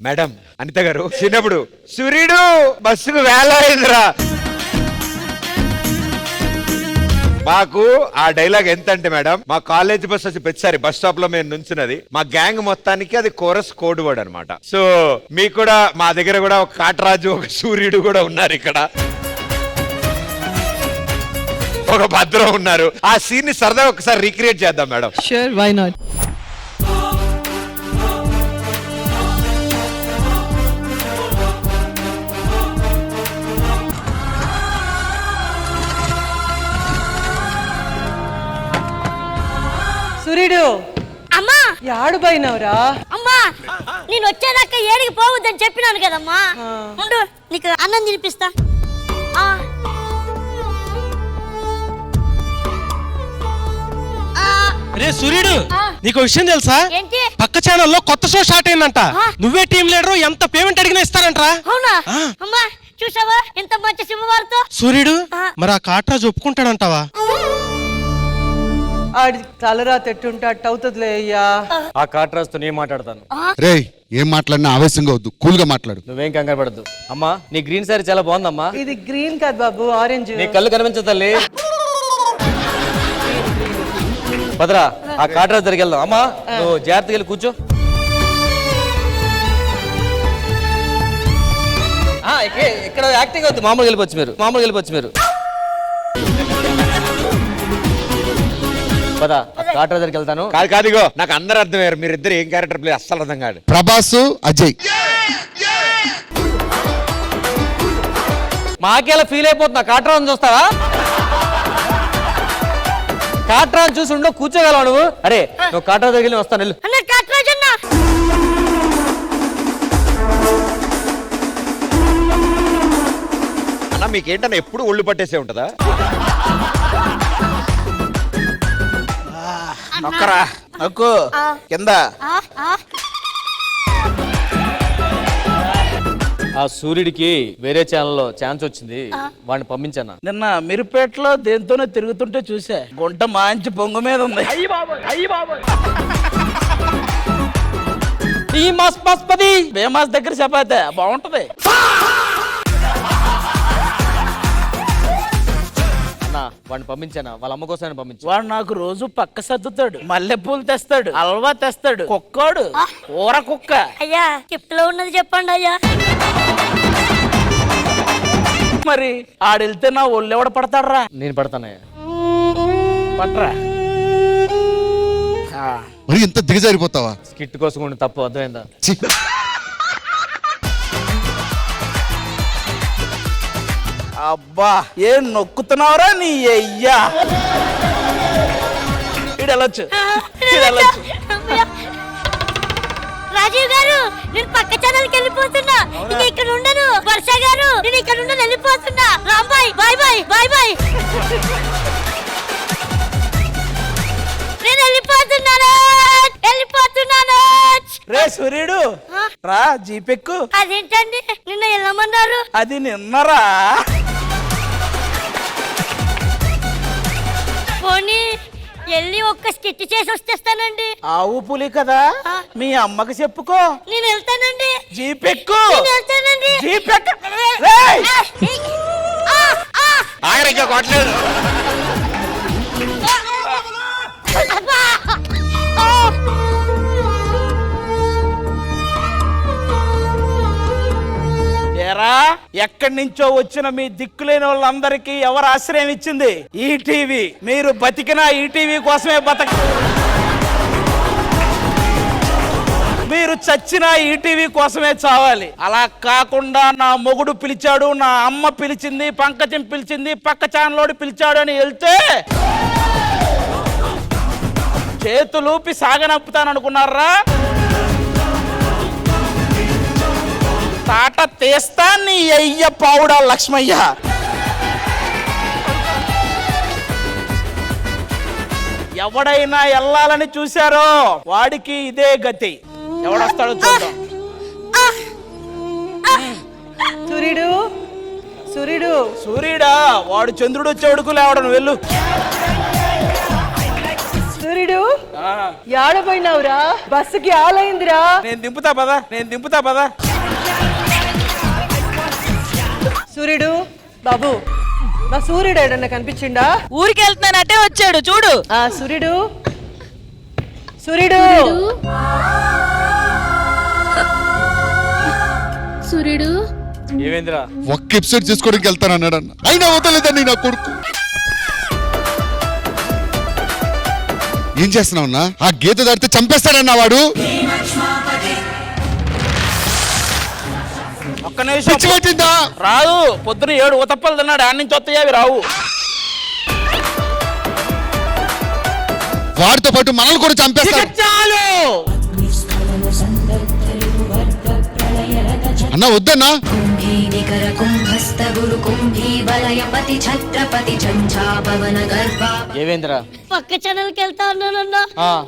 Madam Anitha గారు చిన్నప్పుడు సూర్యుడు బస్సుకు వేలైందిరా. మాకు ఆ డైలాగ్ ఎంత అంటే మేడం, మా కాలేజ్ బస్ వచ్చి ప్రతిసారి బస్ స్టాప్ లో మేము నుంచున్నది మా గ్యాంగ్ మొత్తానికి అది కోరస్ కోడ్ వర్డ్ అనమాట. సో మీకు కూడా మా దగ్గర కూడా ఒక కాటరాజు ఒక సూర్యుడు కూడా ఉన్నారు, ఇక్కడ ఒక భద్రం ఉన్నారు. ఆ సీన్ ని సరదా ఒకసారి రీక్రియేట్ చేద్దాం మేడం. Sure, why not? సూర్యుడు అమ్మా యాడు పోయినవురా? అమ్మా నేను వచ్చేదాకా ఏడికి పోవద్దని చెప్పినాను కదమ్మా. ఉండు నీకు అన్నం తినిపిస్తా. రే సూర్యుడు, నీకు విషయం తెలుసా? ఏంటి? పక్క ఛానల్లో కొత్త షో స్టార్ట్ అయిందంట. నువ్వే టీం లీడరు, ఎంత పేమెంట్ అడిగినా ఇస్తారంట్రా. అవునా? అమ్మా చూసావా ఎంత మంచి శుభవార్త. సూర్యుడు, మరి ఆ కాట్రాజు ఒప్పుకుంటాడంటావా? ఆడి తలరా తెట్టుంటే అట్ట అవుతుందిలే అయ్యా. ఆ కాట్రాజుతో నేను మాట్లాడతాను. రే ఏం మాట్లాడినా ఆవేశంగా వద్దు, కూల్ గా మాట్లాడు. నువ్వేం కంగారు పడద్దు. అమ్మా నీ గ్రీన్ సారీ చాలా బాగుందమ్మా. ఇది గ్రీన్ కాదు బాబు, ఆరెంజ్. నీ కళ్ళు కనిపించదు తల్లి. భద్రా ఆ కాట్రాజు దగ్గరికి వెళ్దాం. అమ్మా నువ్వు జాగ్రత్తగా వెళ్ళి కూర్చో. ఇక్కడ యాక్టింగ్ అవుతుంది. మామూలుగా వెళ్ళిపోవచ్చు మీరు. పదా కాట్రాజు దగ్గరికి వెళ్తాను. కాదు ఇగో నాకు అందరు అర్థమయ్యారు, మీరిద్దరు ఏం క్యారెక్టర్ ప్లే అస్సలు అర్థం కాదు. ప్రభాస్ అజయ్ మాకేలా ఫీల్ అయిపోతున్నా. కాట్రాజు చూస్తావా? కాట్రాజు చూసి ఉండో కూర్చోగలవా నువ్వు? అరే నువ్వు కాట్రాజు దగ్గరికి వస్తాను వెళ్ళు. అన్న కాట్రాజన్న అన్న మీకేంటన్నా ఎప్పుడు ఒళ్ళు పట్టేసే ఉంటదా? నొక్కరా నొక్కు కింద. ఆ సూర్యుడికి వేరే ఛానల్లో ఛాన్స్ వచ్చింది, వాడిని పంపించాను. నిన్న మిరుపేటలో దేంతోనే తిరుగుతుంటే చూసా, గుంట మంచి పొంగు మీద ఉంది. ఈ మాస్ పది బేమాస్ దగ్గర చపాతే బాగుంటది. వాడిని పంపించాను, వాళ్ళ అమ్మ కోసం పంపించాను. వాడు నాకు రోజు పక్క సర్దుతాడు, మల్లెపూలు తెస్తాడు, హల్వా తెస్తాడు, కుక్కోడు ఊర కుక్క. అయ్యా గిఫ్ట్ లో ఉన్నది చెప్పండి అయ్యా. మరి ఆడెళ్తే నా ఒళ్ళు ఎవడ పడతాడరా? నేను పడతానయ్యా. పట్రా. మరి ఇంత దిగజారిపోతావా? స్కిట్ కోసం ఉండి తప్పు అర్థమైందా? ఛీ. అబ్బా ఏం నొక్కుతున్నావురా నీ అయ్యా. ఇడెళ్ళొచ్చు. రాజీవ్ గారు నేను పక్క ఛానల్కి వెళ్ళిపోతున్నా, నేను ఇక్కడ ఉండను. వర్ష గారు నేను ఇక్కడ ఉండను, వెళ్ళిపోతున్నా. Rambai bye bye bye bye. నేను వెళ్ళిపోతున్నాను. రే సూర్యుడు రా జీపెక్కు. అదేంటండి నిన్న వెళ్ళమన్నారు? అది నిన్నరా. పోనీ వెళ్ళి ఒక్క స్కిట్ చేసి వచ్చేస్తానండి. ఆవు పులి కదా, మీ అమ్మకి చెప్పుకో. నేను వెళ్తానండి. జీపెక్కు. నేను వెళ్తానండి. జీపెక్కు. ఆగరిక కొట్టలేదు. ఏరా ఎక్కడి నుంచో వచ్చిన మీ దిక్కులేని వాళ్ళందరికీ ఎవరు ఆశ్రయం ఇచ్చింది? ఈటీవీ. మీరు బతికినా ఈటీవీ కోసమే మీరు చచ్చినా ఈటీవీ కోసమే చావాలి. అలా కాకుండా నా మొగుడు పిలిచాడు, నా అమ్మ పిలిచింది, పంకజం పిలిచింది, పక్క ఛానలోడు పిలిచాడు అని వెళ్తే చేతులూపి సాగనంపుతాననుకున్నారా? తాట తీస్తా నీ అయ్య పావుడా లక్ష్మయ్య. ఎవడైనా వెళ్ళాలని చూశారో వాడికి ఇదే గతి. ఎవడొస్తాడో చూద్దాం. సూర్యుడు సూర్యుడు సూర్యుడా? వాడు చంద్రుడు వచ్చేవాడుకు లేవడం వెళ్ళు. సూర్యుడు ఏడపోయినావురా బస్సుకి ఆలైందిరా. నేను దింపుతా పదా సూర్యుడు బాబు, నా సూర్యుడు ఏడన్నా కనిపించిండా? ఊరికి వెళ్తున్నానంటే వచ్చాడు చూడు. ఆ సూర్యుడు సూర్యుడు సూర్యుడు ఏమేంద్రా ఒక్క ఎపిసోడ్ చేసుకోవడానికి వెళ్తానన్నాడు అన్న, అయినా వదలేదండి నా కొడుకు. ఏం చేస్తున్నావు అన్నా? ఆ గీత దాడితే చంపేస్తాడన్నా వాడు. ఒక్క నిమిషం పిచ్చి పట్టిందా? రాదు. పొద్దున 7 ఉతప్పలు తిన్నాడు, ఆడ నుంచి వస్తాయి అవి రావు. వాడితో పాటు మనల్ని కూడా చంపేస్తాడు. చాలు. అన్నా వద్దన్నా. ఏవేంద్రా పక్క ఛానల్ కి వెళ్తా అన్నానన్నా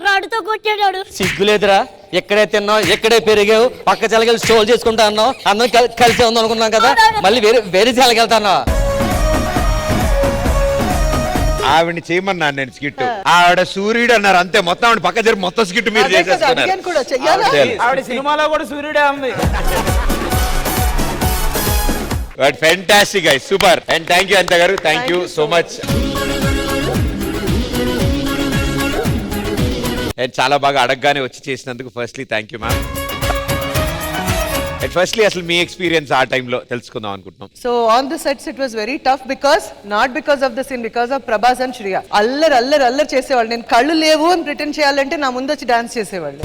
రాడుతో కొట్టాడు. సిగ్గులేదురా? ఎక్కడే తిన్నావు, ఎక్కడే పెరిగావు, పక్క చెలకెళ్ళి స్టోల్ చేసుకుంటా అన్నావు, అందరం కలిసే ఉందాం అనుకున్నాం కదా, మళ్ళీ వేరే చెలకి వెళ్తానా? ఆవిడ్ని చేయమన్నాను నేను స్కిట్, ఆవిడ సూర్యుడు అన్నారు అంతే. మొత్తం ఆవిడ పక్క జరిపి మొత్తం స్కిట్ మీరు అదే కదా, అడిగాను కూడా, చెయ్యాలా? ఆవిడ సినిమాలో కూడా సూర్యుడే ఉంది. But fantastic guys, super. And thank you Anitha garu, thank you so much. And చాలా బాగా అడగగానే వచ్చి చేసినందుకు firstly thank you ma'am. And firstly అసలు మీ ఎక్స్పీరియన్స్ ఆ టైంలో తెలుసుకుందాం అనుకుంటున్నాం. So on the sets it was very tough because not because of the scene, because of Prabhas and Shriya. అల్లరి చేసేవాళ్ళు. నేను కళ్ళు లేవు అని ప్రిటెండ్ చేయాలంటే నా ముందు వచ్చి డాన్స్ చేసేవాళ్ళు.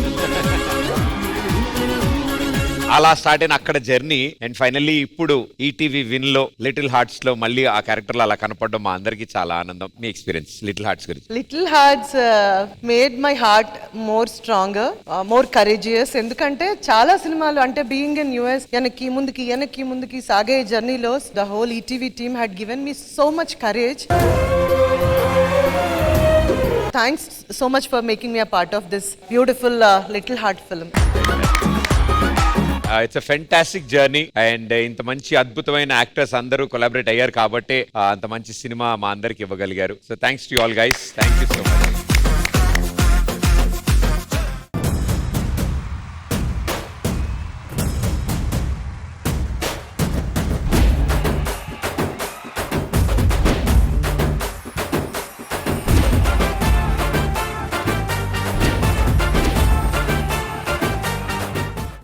అలా స్టార్ట్ అయిన అక్కడ జర్నీ. అండ్ ఫైనల్లీ ఇప్పుడు ఈటీవీ విన్ లో లిటిల్ హార్ట్స్ లో మళ్ళీ ఆ క్యారెక్టర్ లో అలా కనపడడం మా అందరికి చాలా ఆనందం. మీ ఎక్స్పీరియన్స్ లిటిల్ హార్ట్స్ గురించి? Little Hearts made my heart more stronger, more courageous. ఎందుకంటే చాలా సినిమాలు అంటే బీయింగ్ ఇన్ యుఎస్ వెనక్కి ముందుకి సాగే జర్నీలో the whole ETV team had given me so much courage. Thanks so much for making me a part of this beautiful Little Heart film. It's a fantastic journey. And ఇంత మంచి అద్భుతమైన actors అందరూ collaborate అయ్యారు కాబట్టి అంత మంచి cinema మా అందరికి ఇవ్వగలిగారు. So thanks to all guys, thank you so much.